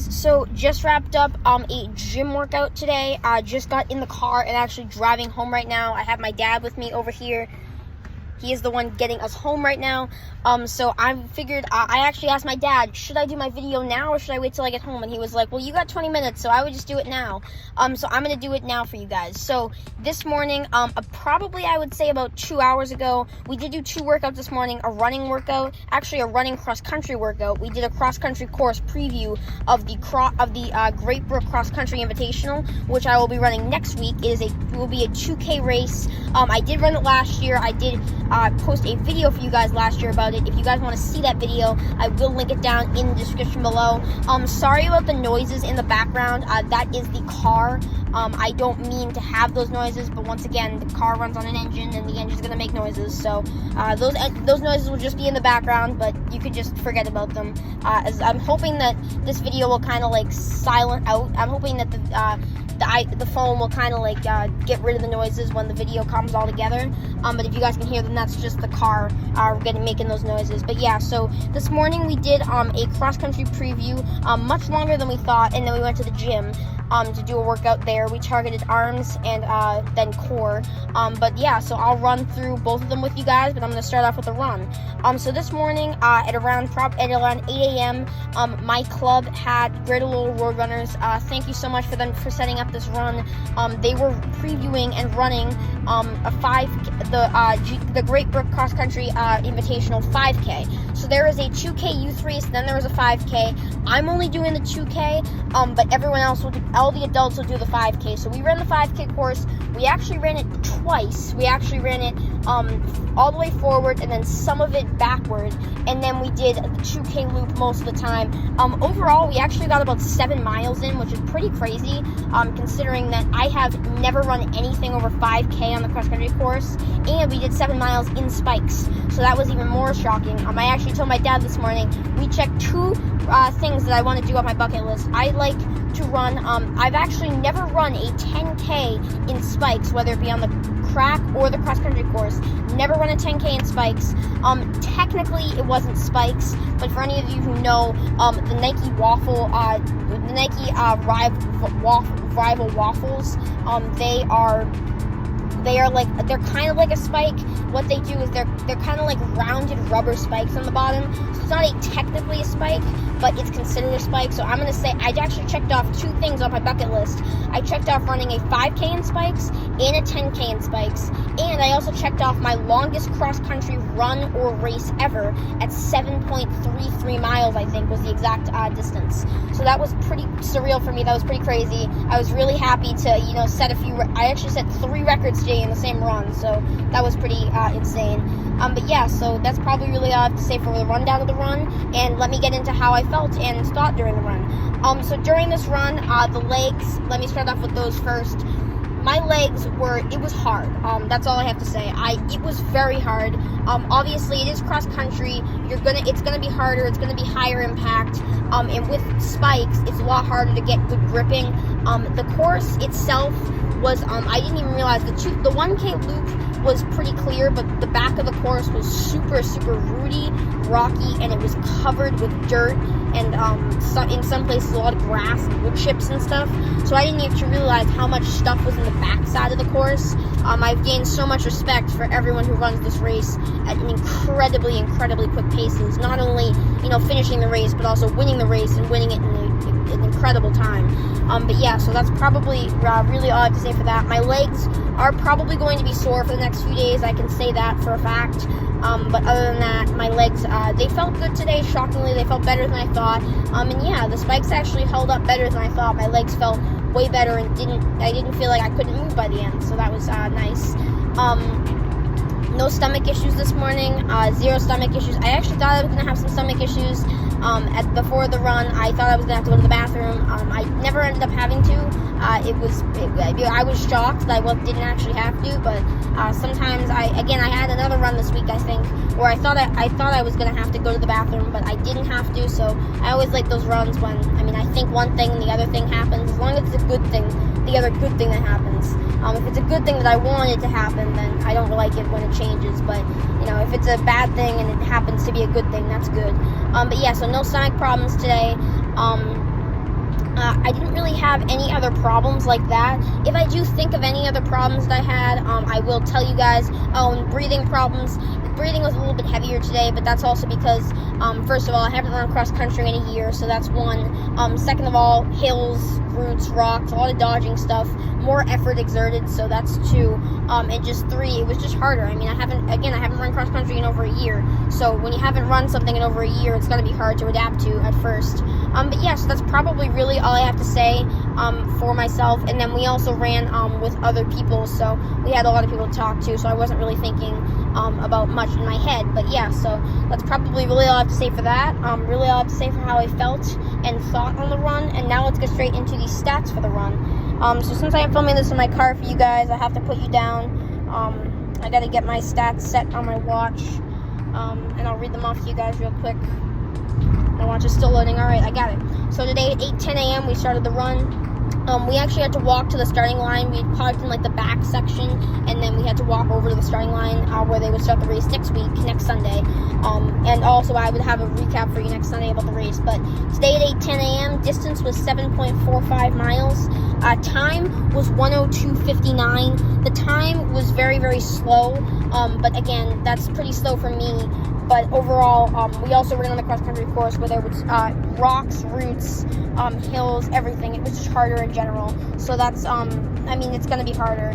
guys, so just wrapped up a gym workout today. I just got in the car and actually driving home right now. I have my dad with me over here. He is the one getting us home right now. So I figured, I actually asked my dad, should I do my video now or should I wait till I get home? And he was like, well, you got 20 minutes, so I would just do it now. So I'm going to do it now for you guys. So this morning, probably I would say about 2 hours ago, we did do 2 workouts this morning, a running workout, actually a running cross-country workout. We did a cross-country course preview of the Great Brook Cross Country Invitational, which I will be running next week. It will be a 2K race. I did run it last year. I did post a video for you guys last year about it. If you guys want to see that video, I will link it down in the description below. Sorry about the noises in the background. That is the car. I don't mean to have those noises, but once again, the car runs on an engine and the engine's going to make noises. So those noises will just be in the background, but you could just forget about them. As I'm hoping that this video will kind of like silent out. I'm hoping that the phone will kind of like get rid of the noises when the video comes all together. But if you guys can hear them, that's just the car making those noises. But yeah, so this morning we did a cross-country preview, much longer than we thought, and then we went to the gym to do a workout there. We targeted arms and then core. But yeah, so I'll run through both of them with you guys, but I'm going to start off with a run. So this morning at around 8 a.m., my club had Great Brook Runners. Thank you so much for them for setting up this run. They were previewing and running the Great Brook Cross Country Invitational 5K. So there is a 2K youth race, then there was a 5K. I'm only doing the 2K, but everyone else will do, all the adults will do the 5K. So we ran the 5K course. We actually ran it twice. We actually ran it all the way forward and then some of it backward, and then we did the 2K loop most of the time. Overall, we actually got about 7 miles in, which is pretty crazy, considering that I have never run anything over 5K on the cross-country course, and we did 7 miles in spikes, so that was even more shocking. I actually told my dad this morning, we checked 2 things that I want to do on my bucket list. I like to run, I've actually never run a 10K in spikes, whether it be on the crack or the cross-country course. Never run a 10K in spikes. Technically it wasn't spikes, but for any of you who know, the Nike waffle, the Nike rival waffles, they're kind of like a spike. What they do is they're kind of like rounded rubber spikes on the bottom. So it's not technically a spike, but it's considered a spike. So I'm going to say I actually checked off 2 things on my bucket list. I checked off running a 5K in spikes and a 10K in spikes. And I also checked off my longest cross-country run or race ever at 7.33 miles, I think, was the exact distance. So that was pretty surreal for me. That was pretty crazy. I was really happy to, set I actually set 3 records today in the same run, so that was pretty insane. But yeah, so that's probably really all I have to say for the rundown of the run, and let me get into how I felt and thought during the run. So during this run, the legs, let me start off with those first. My legs it was hard. That's all I have to say. It was very hard. Obviously it is cross country. It's gonna be harder. It's gonna be higher impact. And with spikes, it's a lot harder to get good gripping. The course itself was, I didn't even realize the 1K loop was pretty clear, but the back of the course was super, super rooty, rocky, and it was covered with dirt and in some places a lot of grass and wood chips and stuff. So I didn't even realize how much stuff was in the back side of the course. I've gained so much respect for everyone who runs this race at an incredibly, incredibly quick paces. Not only, finishing the race, but also winning the race and winning it in an incredible time. But yeah, so that's probably really all I have to say for that. My legs are probably going to be sore for the next few days. I can say that for a fact. But other than that, my legs, they felt good today. Shockingly, they felt better than I thought. And yeah, the spikes actually held up better than I thought. My legs felt way better and I didn't feel like I couldn't move by the end. So that was nice. No stomach issues this morning. 0 stomach issues. I actually thought I was going to have some stomach issues before the run. I thought I was going to have to go to the bathroom. I never ended up having to. I was shocked that I didn't actually have to, but sometimes I had another run this week, I think, where I thought I was going to have to go to the bathroom, but I didn't have to. So I always like those runs when, I think one thing and the other thing happens. As long as it's a good thing, the other good thing that happens. If it's a good thing that I wanted to happen, then I don't like it when it changes. But if it's a bad thing and it happens to be a good thing, that's good. But yeah, so no stomach problems today. I didn't really have any other problems like that. If I do think of any other problems that I had, I will tell you guys. Oh, and breathing problems. Breathing was a little bit heavier today, but that's also because, first of all, I haven't run cross country in a year, so that's one. Second of all, hills, roots, rocks, a lot of dodging stuff, more effort exerted, so that's two. And just three, it was just harder. I mean, I haven't run cross country in over a year, so when you haven't run something in over a year, it's going to be hard to adapt to at first. But yeah, so that's probably really all I have to say for myself. And then we also ran with other people, so we had a lot of people to talk to, so I wasn't really thinking about much in my head. But yeah, so that's probably really all I have to say for that. Really all I have to say for how I felt and thought on the run. And now let's get straight into the stats for the run. So since I am filming this in my car for you guys, I have to put you down. I got to get my stats set on my watch, and I'll read them off to you guys real quick. My watch is still loading. All right, I got it. So today at 8:10 a.m. we started the run. We actually had to walk to the starting line. We parked in like the back section, and then we had to walk over to the starting line where they would start the race next Sunday. And also I would have a recap for you next Sunday about the race. But today at 8:10 a.m. distance was 7.45 miles. Time was 1:02:59. The time was very, very slow. But again, that's pretty slow for me. But overall, we also ran on the cross-country course where there was rocks, roots, hills, everything. It was just harder in general. So that's, I mean, it's going to be harder.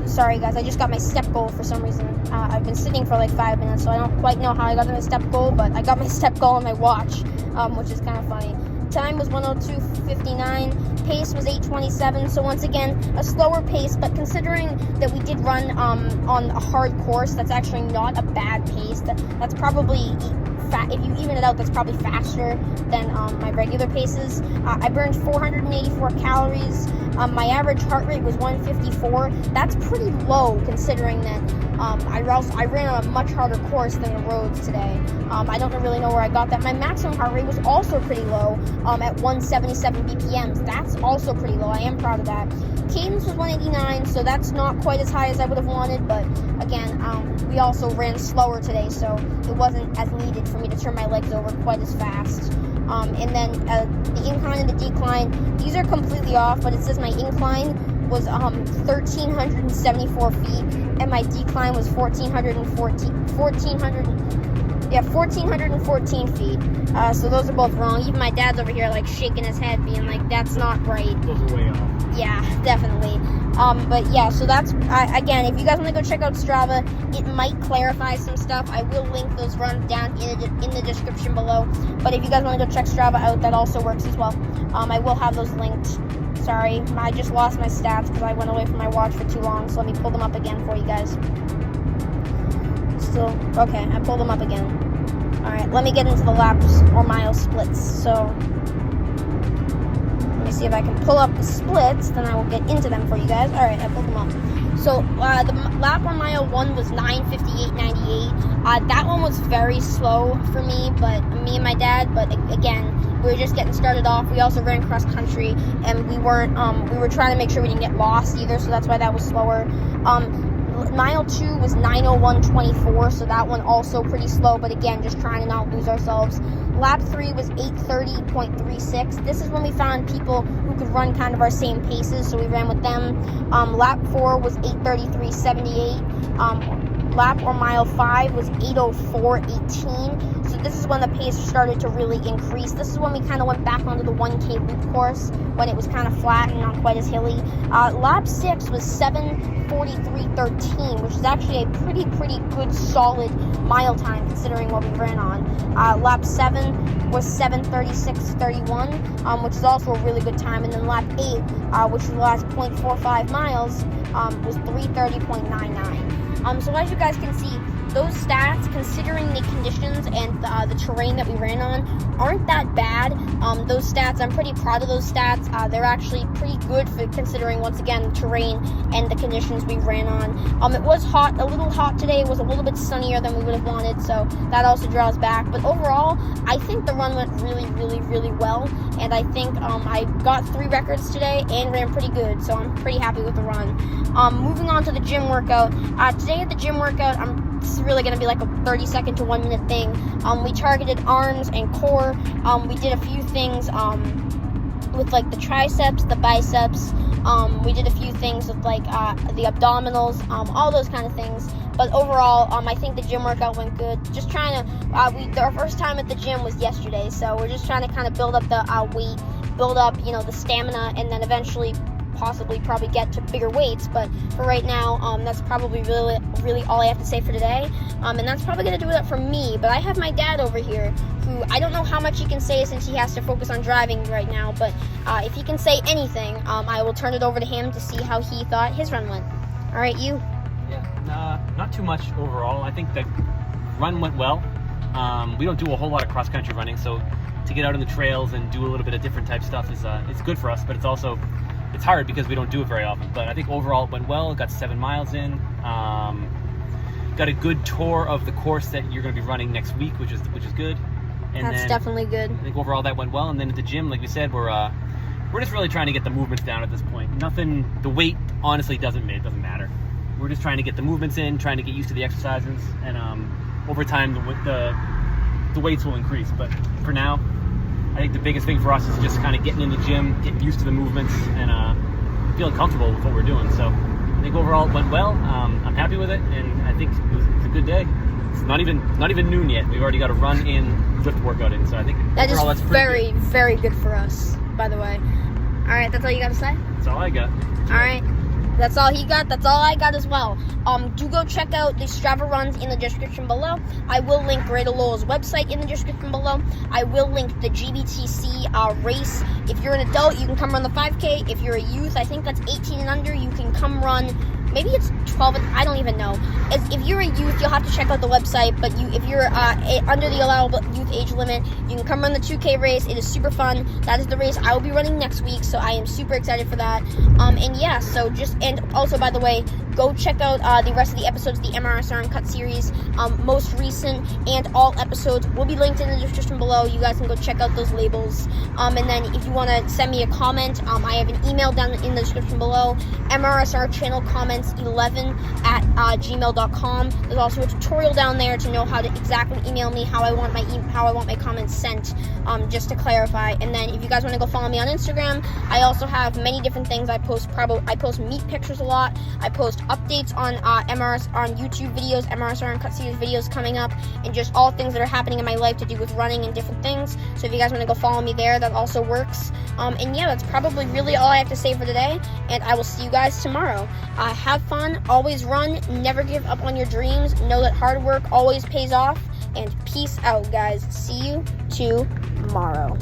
Sorry, guys. I just got my step goal for some reason. I've been sitting for like 5 minutes, so I don't quite know how I got my step goal, but I got my step goal on my watch, which is kind of funny. Time was 1:02:59. Pace was 8:27. So once again, a slower pace, but considering that we did run on a hard course, that's actually not a bad pace. That's probably, if you even it out, that's probably faster than my regular paces. I burned 484 calories. My average heart rate was 154. That's pretty low considering that I ran on a much harder course than the roads today. I don't really know where I got that. My maximum heart rate was also pretty low at 177 BPMs. That's also pretty low. I am proud of that. Cadence was 189, so that's not quite as high as I would have wanted, but again, we also ran slower today, so it wasn't as needed for me to turn my legs over quite as fast. And then the incline and the decline, these are completely off, but it says my incline was 1,374 feet, and my decline was 1,414 feet. So those are both wrong. Even my dad's over here like shaking his head, being like, "That's not right." Those are way off. Yeah, definitely. But yeah, so that's, again, if you guys want to go check out Strava, it might clarify some stuff. I will link those runs down in the description below. But if you guys want to go check Strava out, that also works as well. I will have those linked. Sorry, I just lost my stats because I went away from my watch for too long. So let me pull them up again for you guys. Still, okay, I pulled them up again. All right, let me get into the laps or mile splits. So see if I can pull up the splits, then I will get into them for you guys. All right, I pulled them up. So the lap on mile 1 was 9:58.98. That one was very slow for me, but me and my dad. But again, we were just getting started off. We also ran cross country, and we weren't. We were trying to make sure we didn't get lost either, so that's why that was slower. Mile 2 was 9:01.24, so that one also pretty slow, but again, just trying to not lose ourselves. Lap 3 was 8:30.36. This is when we found people who could run kind of our same paces, so we ran with them. Lap 4 was 8:33.78. Lap or mile 5 was 8:04.18. So this is when the pace started to really increase. This is when we kind of went back onto the 1K loop course when it was kind of flat and not quite as hilly. Lap 6 was 7:43.13, which is actually a pretty good solid mile time considering what we ran on. Lap 7 was 7:36.31, which is also a really good time. And then lap 8, which was the last 0.45 miles, was 3:30.99. So as you guys can see, those stats, considering the conditions and the terrain that we ran on, aren't that bad. Those stats, I'm pretty proud of those stats. They're actually pretty good for considering, once again, the terrain and the conditions we ran on. It was hot, a little hot today. It was a little bit sunnier than we would have wanted, so that also draws back. But overall, I think the run went really well, and I think I got 3 records today and ran pretty good, so I'm pretty happy with the run. Moving on to the gym workout. Today at the gym workout, this is really going to be like a 30-second to 1 minute thing. We targeted arms and core. We did a few things with like the triceps, the biceps. We did a few things with like the abdominals, all those kind of things. But overall, I think the gym workout went good. Just trying to, our first time at the gym was yesterday, so we're just trying to kind of build up the weight, build up, the stamina, and then eventually possibly probably get to bigger weights. But for right now, that's probably really all I have to say for today. And that's probably going to do it for me. But I have my dad over here, who I don't know how much he can say since he has to focus on driving right now. But if he can say anything, I will turn it over to him to see how he thought his run went. All right, you. Yeah, not too much overall. I think the run went well. We don't do a whole lot of cross-country running, so to get out on the trails and do a little bit of different type stuff is it's good for us, but it's hard because we don't do it very often. But I think overall it went well. Got 7 miles in. Got a good tour of the course that you're going to be running next week, which is good. And that's definitely good. I think overall that went well. And then at the gym, like we said, we're just really trying to get the movements down at this point. The weight honestly doesn't matter. We're just trying to get the movements in, trying to get used to the exercises, and over time the weights will increase. But for now, I think the biggest thing for us is just kind of getting in the gym, getting used to the movements, and feeling comfortable with what we're doing. So I think overall it went well. I'm happy with it, and I think it's a good day. It's not even noon yet. We've already got a run in, lift workout in. So I think overall that's very, very good for us, by the way. All right, that's all you got to say? That's all I got. All right. That's all he got. That's all I got as well. Do go check out the Strava runs in the description below. I will link Great Lowell's website in the description below. I will link the GBTC race. If you're an adult, you can come run the 5K. If you're a youth, I think that's 18 and under, you can come run. Maybe it's 12, I don't even know. If you're a youth, you'll have to check out the website, but if you're under the allowable youth age limit, you can come run the 2K race. It is super fun. That is the race I will be running next week, so I am super excited for that. And yeah, and also, by the way, go check out the rest of the episodes, the MRSR Uncut series, most recent, and all episodes will be linked in the description below. You guys can go check out those labels. And then if you want to send me a comment, I have an email down in the description below, MRSR channel comments 11 at gmail.com. There's also a tutorial down there to know how to exactly email me how I want my comments sent, just to clarify. And then if you guys want to go follow me on Instagram, I also have many different things. I post meat pictures a lot. I post updates on YouTube videos, MRSR Uncut Series videos coming up, and just all things that are happening in my life to do with running and different things. So if you guys want to go follow me there, that also works. And yeah, that's probably really all I have to say for today, and I will see you guys tomorrow. Have fun, always run, never give up on your dreams, know that hard work always pays off, and peace out, guys. See you tomorrow.